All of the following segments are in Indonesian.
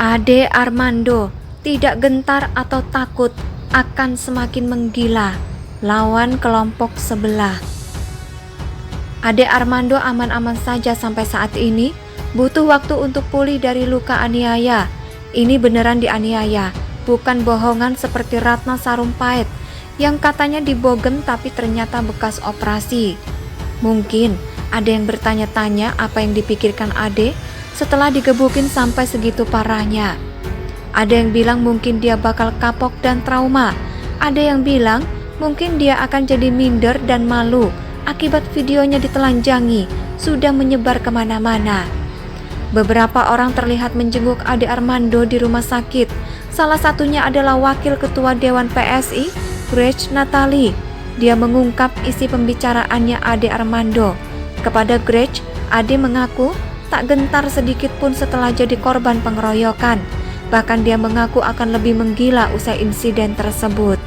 Ade Armando tidak gentar atau takut akan semakin menggila lawan kelompok sebelah. Ade Armando aman-aman saja sampai saat ini, butuh waktu untuk pulih dari luka aniaya. Ini beneran dianiaya, bukan bohongan seperti Ratna Sarumpait yang katanya dibogem tapi ternyata bekas operasi. Mungkin ada yang bertanya-tanya apa yang dipikirkan Ade setelah digebukin sampai segitu parahnya. Ada yang bilang mungkin dia bakal kapok dan trauma. Ada yang bilang mungkin dia akan jadi minder dan malu akibat videonya ditelanjangi sudah menyebar kemana-mana. Beberapa orang terlihat menjenguk Ade Armando di rumah sakit. Salah satunya adalah Wakil Ketua Dewan PSI, Grace Natali. Dia mengungkap isi pembicaraannya Ade Armando. Kepada Grace, Ade mengaku tak gentar sedikit pun setelah jadi korban pengeroyokan. Bahkan dia mengaku akan lebih menggila usai insiden tersebut.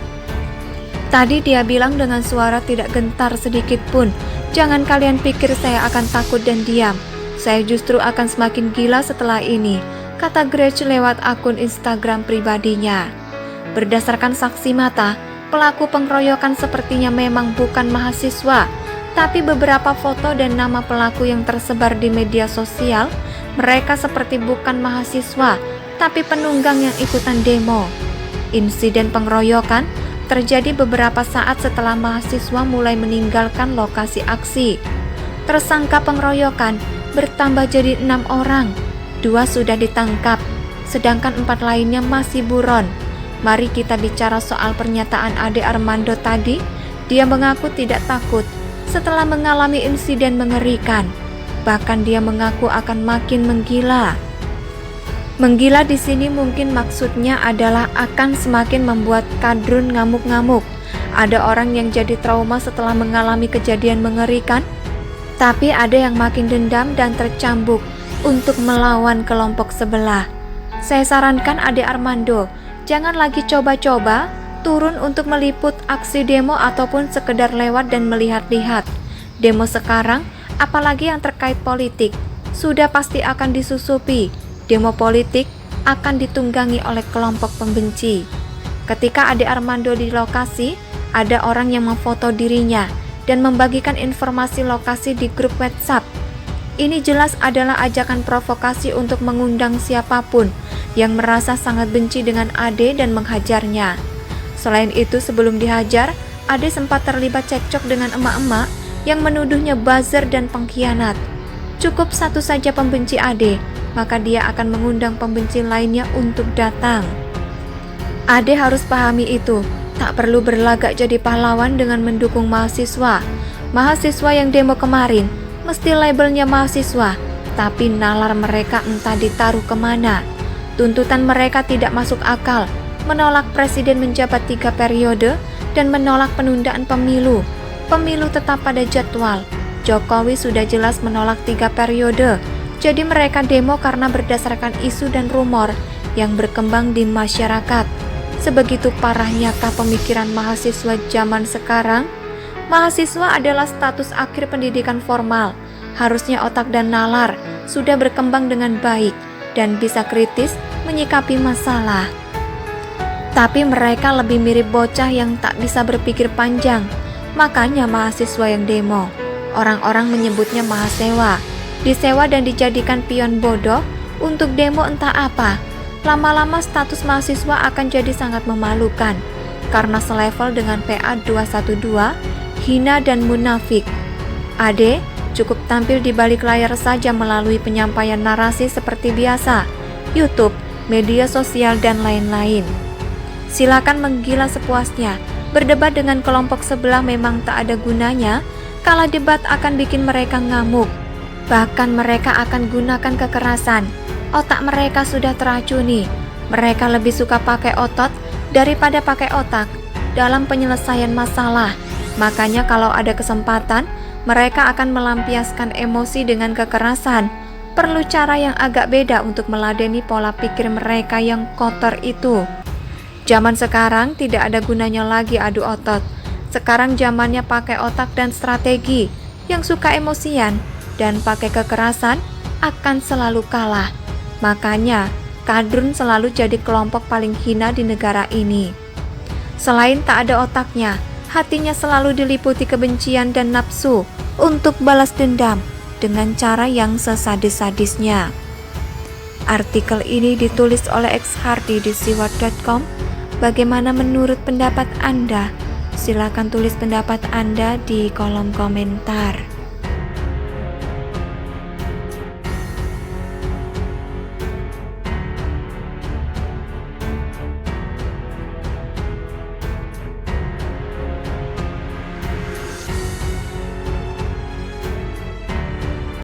Tadi dia bilang dengan suara tidak gentar sedikit pun, "Jangan kalian pikir saya akan takut dan diam. Saya justru akan semakin gila setelah ini," kata Grace lewat akun Instagram pribadinya. Berdasarkan saksi mata, pelaku pengeroyokan sepertinya memang bukan mahasiswa, tapi beberapa foto dan nama pelaku yang tersebar di media sosial, mereka seperti bukan mahasiswa, tapi penunggang yang ikutan demo. Insiden pengeroyokan terjadi beberapa saat setelah mahasiswa mulai meninggalkan lokasi aksi. Tersangka pengeroyokan bertambah jadi 6 orang, 2 sudah ditangkap, sedangkan 4 lainnya masih buron. Mari kita bicara soal pernyataan Ade Armando tadi. Dia mengaku tidak takut setelah mengalami insiden mengerikan. Bahkan dia mengaku akan makin menggila. Menggila di sini mungkin maksudnya adalah akan semakin membuat kadrun ngamuk-ngamuk. Ada orang yang jadi trauma setelah mengalami kejadian mengerikan, tapi ada yang makin dendam dan tercambuk untuk melawan kelompok sebelah. Saya sarankan Ade Armando, jangan lagi coba-coba turun untuk meliput aksi demo ataupun sekedar lewat dan melihat-lihat. Demo sekarang, apalagi yang terkait politik, sudah pasti akan disusupi. Demo politik akan ditunggangi oleh kelompok pembenci. Ketika Ade Armando di lokasi, ada orang yang memfoto dirinya dan membagikan informasi lokasi di grup WhatsApp. Ini jelas adalah ajakan provokasi untuk mengundang siapapun yang merasa sangat benci dengan Ade dan menghajarnya. Selain itu, sebelum dihajar, Ade sempat terlibat cekcok dengan emak-emak yang menuduhnya buzzer dan pengkhianat. Cukup satu saja pembenci Ade, maka dia akan mengundang pembenci lainnya untuk datang. Ade harus pahami itu, tak perlu berlagak jadi pahlawan dengan mendukung mahasiswa. Mahasiswa yang demo kemarin, mesti labelnya mahasiswa, tapi nalar mereka entah ditaruh kemana. Tuntutan mereka tidak masuk akal, menolak presiden menjabat 3 periode dan menolak penundaan pemilu. Pemilu tetap pada jadwal. Jokowi sudah jelas menolak 3 periode. Jadi mereka demo karena berdasarkan isu dan rumor yang berkembang di masyarakat. Sebegitu parahnyakkah pemikiran mahasiswa zaman sekarang? Mahasiswa adalah status akhir pendidikan formal. Harusnya otak dan nalar sudah berkembang dengan baik dan bisa kritis menyikapi masalah. Tapi mereka lebih mirip bocah yang tak bisa berpikir panjang. Makanya mahasiswa yang demo. Orang-orang menyebutnya mahasewa. Disewa dan dijadikan pion bodoh untuk demo entah apa. Lama-lama status mahasiswa akan jadi sangat memalukan karena selevel dengan PA 212, hina dan munafik. Ade cukup tampil di balik layar saja melalui penyampaian narasi seperti biasa, YouTube, media sosial dan lain-lain. Silakan menggila sepuasnya. Berdebat dengan kelompok sebelah memang tak ada gunanya. Kala debat akan bikin mereka ngamuk. Bahkan mereka akan gunakan kekerasan. Otak mereka sudah teracuni. Mereka lebih suka pakai otot daripada pakai otak dalam penyelesaian masalah. Makanya kalau ada kesempatan, mereka akan melampiaskan emosi dengan kekerasan. Perlu cara yang agak beda untuk meladeni pola pikir mereka yang kotor itu. Zaman sekarang tidak ada gunanya lagi adu otot. Sekarang zamannya pakai otak dan strategi. Yang suka emosian dan pakai kekerasan akan selalu kalah. Makanya Kadrun selalu jadi kelompok paling hina di negara ini. Selain tak ada otaknya, hatinya selalu diliputi kebencian dan nafsu untuk balas dendam dengan cara yang sesadis-sadisnya. Artikel ini ditulis oleh X Hardy di siwat.com. Bagaimana menurut pendapat Anda? Silakan tulis pendapat Anda di kolom komentar.